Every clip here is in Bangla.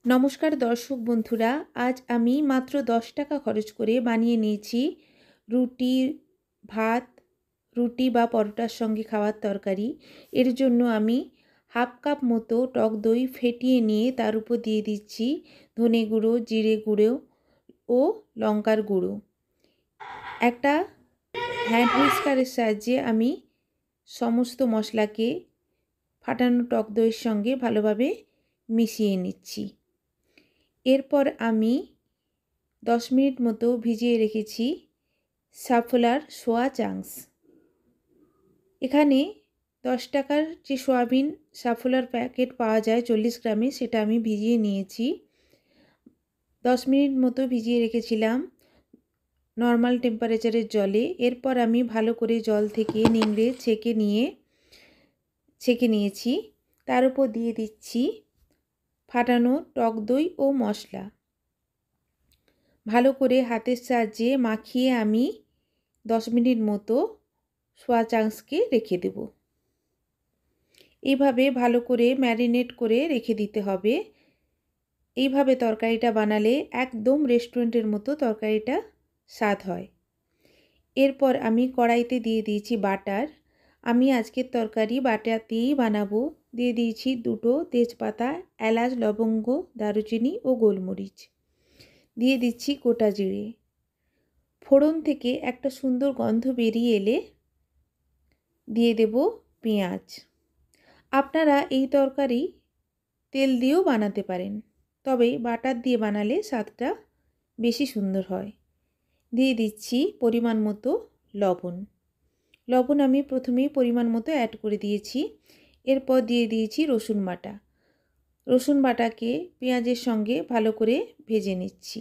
নমস্কার দর্শক বন্ধুরা, আজ আমি মাত্র 10 টাকা খরচ করে বানিয়ে নিয়েছি রুটি, ভাত, রুটি বা পরোটার সঙ্গে খাওয়ার তরকারি। এর জন্য আমি হাফ কাপ মতো টক দই ফেটিয়ে নিয়ে তার উপর দিয়ে দিচ্ছি ধনে গুঁড়ো, জিরে গুঁড়ো ও লঙ্কার গুঁড়ো। একটা হ্যান্ড হুইস্কারের সাহায্যে আমি সমস্ত মশলাকে ফাটানো টক দইয়ের সঙ্গে ভালোভাবে মিশিয়ে নিচ্ছি। এরপর আমি 10 মিনিট মতো ভিজিয়ে রেখেছি সাফোলার সোয়া চাংস। এখানে 10 টাকার যে সোয়াবিন সাফোলার প্যাকেট পাওয়া যায় 40 গ্রামে, সেটা আমি ভিজিয়ে নিয়েছি। 10 মিনিট মতো ভিজিয়ে রেখেছিলাম নর্মাল টেম্পারেচারের জলে। এরপর আমি ভালো করে জল থেকে নিংড়ে ছেঁকে নিয়েছি। তার উপর দিয়ে দিচ্ছি ফাটানো টক দই ও মশলা। ভালো করে হাতের সাহায্যে মাখিয়ে আমি 10 মিনিট মতো সোয়া চাংসকে রেখে দেব। এইভাবে ভালো করে ম্যারিনেট করে রেখে দিতে হবে। এইভাবে তরকারিটা বানালে একদম রেস্টুরেন্টের মতো তরকারিটা স্বাদ হয়। এরপর আমি কড়াইতে দিয়ে দিয়েছি বাটার। আমি আজকের তরকারি বাটাতেই বানাবো। দিয়ে দিয়েছি 2টো তেজপাতা, এলাচ, লবঙ্গ, দারুচিনি ও গোলমরিচ। দিয়ে দিচ্ছি গোটা জিরে। ফোড়ন থেকে একটা সুন্দর গন্ধ বেরিয়ে এলে দিয়ে দেব পেঁয়াজ। আপনারা এই তরকারি তেল দিয়েও বানাতে পারেন, তবে বাটার দিয়ে বানালে স্বাদটা বেশি সুন্দর হয়। দিয়ে দিচ্ছি পরিমাণ মতো লবণ। লবণ আমি প্রথমেই পরিমাণ মতো অ্যাড করে দিয়েছি। এরপর দিয়ে দিয়েছি রসুন বাটা। রসুন বাটাকে পেঁয়াজের সঙ্গে ভালো করে ভেজে নিচ্ছি।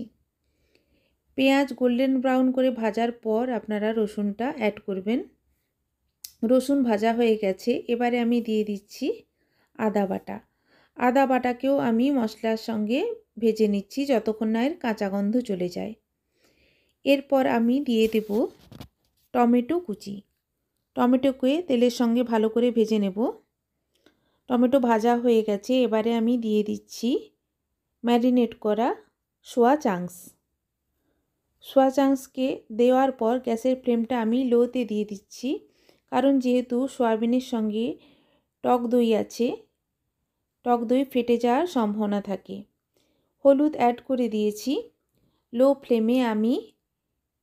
পেঁয়াজ গোল্ডেন ব্রাউন করে ভাজার পর আপনারা রসুনটা অ্যাড করবেন। রসুন ভাজা হয়ে গেছে। এবারে আমি দিয়ে দিচ্ছি আদা বাটা। আদা বাটাকেও আমি মশলার সঙ্গে ভেজে নিচ্ছি যতক্ষণ না এর কাঁচা গন্ধ চলে যায়। এরপর আমি দিয়ে দেব টমেটো কুচি। টমেটোকে তেলের সঙ্গে ভালো করে ভেজে নেব। টমেটো ভাজা হয়ে গেছে। এবারে আমি দিয়ে দিচ্ছি ম্যারিনেট করা সোয়া চাংস। সোয়া চাংসকে দেওয়ার পর গ্যাসের ফ্লেমটা আমি লোতে দিয়ে দিচ্ছি, কারণ যেহেতু সয়াবিনের সঙ্গে টক দই আছে, টক দই ফেটে যাওয়ার সম্ভাবনা থাকে। হলুদ অ্যাড করে দিয়েছি। লো ফ্লেমে আমি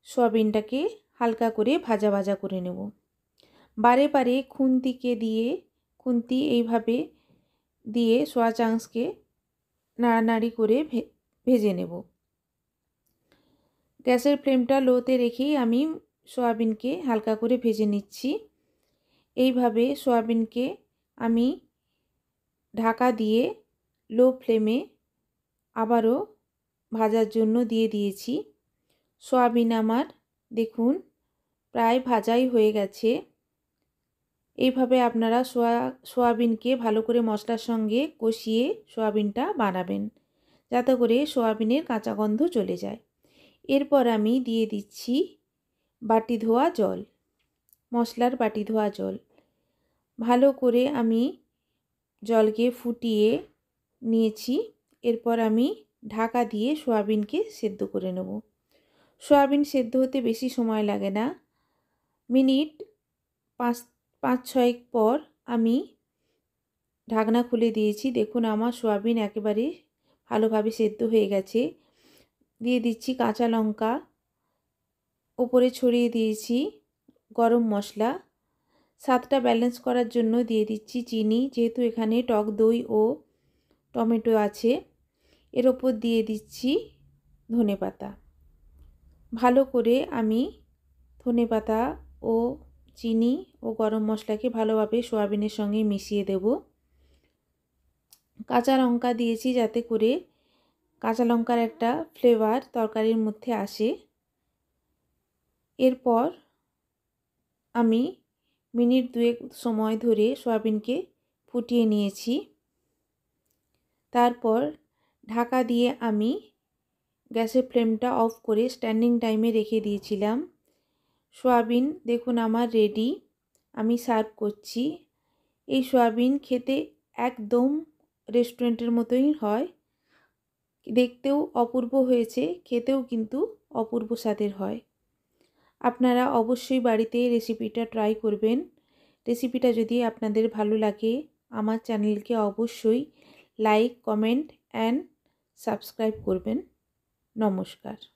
সয়াবিনটাকে হালকা করে ভাজা ভাজা করে নেব। বারে বারে খুন্তি এইভাবে দিয়ে সোয়া চাংসকে নাড়ানাড়ি করে ভেজে নেব। গ্যাসের ফ্লেমটা লোতে রেখেই আমি সয়াবিনকে হালকা করে ভেজে নিচ্ছি। এইভাবে সয়াবিনকে আমি ঢাকা দিয়ে লো ফ্লেমে আবারও ভাজার জন্য দিয়ে দিয়েছি। সয়াবিন আমার দেখুন প্রায় ভাজাই হয়ে গেছে। এইভাবে আপনারা সয়াবিনকে ভালো করে মশলার সঙ্গে কষিয়ে সয়াবিনটা বানাবেন, যাতে করে সয়াবিনের কাঁচা গন্ধ চলে যায়। এরপর আমি দিয়ে দিচ্ছি বাটি ধোয়া জল, মশলার বাটি ধোয়া জল। ভালো করে আমি জলকে ফুটিয়ে নিয়েছি। এরপর আমি ঢাকা দিয়ে সয়াবিনকে সেদ্ধ করে নেব। সয়াবিন সেদ্ধ হতে বেশি সময় লাগে না, মিনিট 5-6 পর আমি ঢাকনা খুলে দিয়েছি। দেখুন আমার সয়াবিন একেবারে ভালোভাবে সেদ্ধ হয়ে গেছে। দিয়ে দিচ্ছি কাঁচা লঙ্কা, ওপরে ছড়িয়ে দিয়েছি গরম মশলা। স্বাদটা ব্যালেন্স করার জন্য দিয়ে দিচ্ছি চিনি, যেহেতু এখানে টক দই ও টমেটো আছে। এর ওপর দিয়ে দিচ্ছি ধনেপাতা। ভালো করে আমি ধনেপাতা ও চিনি ও গরম মশলাকে ভালোভাবে সয়াবিনের সঙ্গে মিশিয়ে দেব। কাঁচা লঙ্কা দিয়েছি যাতে করে কাঁচা লঙ্কার একটা ফ্লেভার তরকারির মধ্যে আসে। এরপর আমি মিনিট 2 সময় ধরে সয়াবিনকে ফুটিয়ে নিয়েছি। তারপর ঢাকা দিয়ে আমি গ্যাসের ফ্লেমটা অফ করে স্ট্যান্ডিং টাইমে রেখে দিয়েছিলাম। সয়াবিন দেখুন আমার রেডি। আমি সার্ভ করছি। এই সয়াবিন খেতে একদম রেস্টুরেন্টের মতোই হয়। দেখতেও অপূর্ব হয়েছে, খেতেও কিন্তু অপূর্ব স্বাদের হয়। আপনারা অবশ্যই বাড়িতে রেসিপিটা ট্রাই করবেন। রেসিপিটা যদি আপনাদের ভালো লাগে আমার চ্যানেলকে অবশ্যই লাইক, কমেন্ট অ্যান্ড সাবস্ক্রাইব করবেন। নমস্কার।